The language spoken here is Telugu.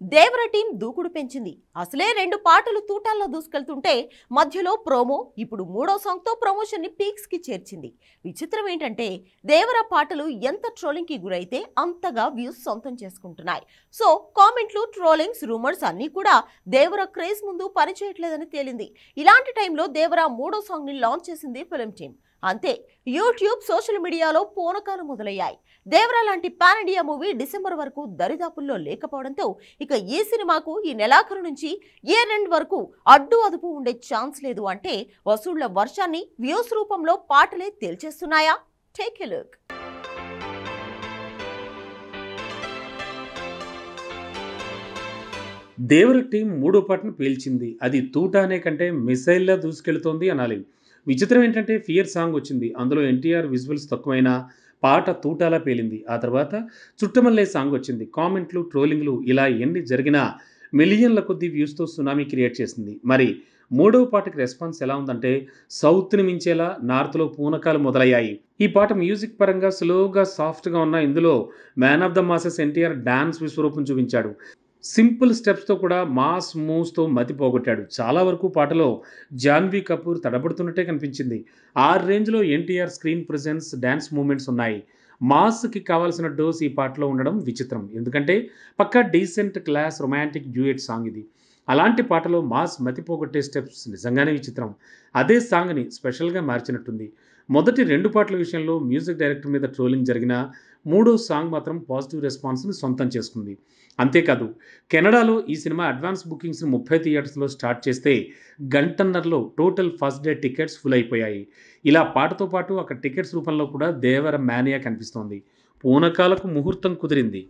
దేవర టీం దూకుడు పెంచింది. అసలే 2 పాటలు తూటాల్లో దూసుకెళ్తుంటే మధ్యలో ప్రోమో ఇప్పుడు మూడో సాంగ్ తో ప్రమోషన్ ని పీక్స్ కి చేర్చింది. విచిత్రం ఏంటంటే దేవర పాటలు ఎంత ట్రోలింగ్ కి గురైతే అంతగా వ్యూస్ సొంతం చేసుకుంటున్నాయి. సో కామెంట్లు, ట్రోలింగ్స్, రూమర్స్ అన్నీ కూడా దేవర క్రేజ్ ముందు పనిచేయట్లేదని తేలింది. ఇలాంటి టైంలో దేవర మూడో సాంగ్ ని లాంచ్ చేసింది ఫిల్మ్ టీం. అంతే, యూట్యూబ్, సోషల్ మీడియాలో పూనకాలు మొదలయ్యాయి. దేవరా లాంటి పాన్ ఇండియా మూవీ డిసెంబర్ వరకు దరిదాపుల్లో లేకపోవడంతో ఇక ఈ సినిమాకు ఈ నెలాఖరు నుంచి ఇయర్ ఎండ్ వరకు అడ్డు అదుపు ఉండే ఛాన్స్ లేదు అంటే వసూళ్ల వర్షాన్ని వ్యూస్ రూపంలో పాటలే తేల్చేస్తున్నాయా? Take a look. Devara team మూడో పాటను పేల్చింది. అది తూటానే కంటే మిసైల్లా దూసుకెళ్తోంది అనాలి. విచిత్రం ఏంటంటే ఫియర్ సాంగ్ వచ్చింది. అందులో ఎన్టీఆర్ విజువల్స్ తక్కువైనా పాట తూటాలా పేలింది. ఆ తర్వాత చుట్టమల్లే సాంగ్ వచ్చింది. కామెంట్లు, ట్రోలింగ్లు ఇలా ఎన్ని జరిగినా మిలియన్ల కొద్ది వ్యూస్తో సునామీ క్రియేట్ చేసింది. మరి మూడవ పాటకి రెస్పాన్స్ ఎలా ఉందంటే సౌత్ని మించేలా నార్త్లో పూనకాలు మొదలయ్యాయి. ఈ పాట మ్యూజిక్ పరంగా స్లోగా, సాఫ్ట్గా ఉన్న ఇందులో man of the masses NTR dance విశ్వరూపం చూపించాడు. సింపుల్ స్టెప్స్తో కూడా మాస్ మూవ్స్తో మతి పోగొట్టాడు. చాలా వరకు పాటలో జాన్వీ కపూర్ తడబడుతున్నట్టే కనిపించింది. ఆ రేంజ్లో NTR screen presence, dance moments ఉన్నాయి. మాస్కి కావాల్సిన డోస్ ఈ పాటలో ఉండడం విచిత్రం. ఎందుకంటే పక్కా decent class romantic duet song ఇది. అలాంటి పాటలో మాస్ మతి పోగొట్టే స్టెప్స్ నిజంగానే విచిత్రం. అదే సాంగ్ని స్పెషల్గా మార్చినట్టుంది. మొదటి 2 పాటల విషయంలో మ్యూజిక్ డైరెక్టర్ మీద ట్రోలింగ్ జరిగినా మూడో సాంగ్ మాత్రం పాజిటివ్ రెస్పాన్స్ని సొంతం చేసుకుంది. అంతేకాదు, కెనడాలో ఈ సినిమా అడ్వాన్స్ బుకింగ్స్ని 30 థియేటర్స్లో స్టార్ట్ చేస్తే గంటన్నరలో total first day tickets full అయిపోయాయి. ఇలా పాటతో పాటు అక్కడ టికెట్స్ రూపంలో కూడా దేవర మేనియా కనిపిస్తోంది. పూనకాలకు ముహూర్తం కుదిరింది.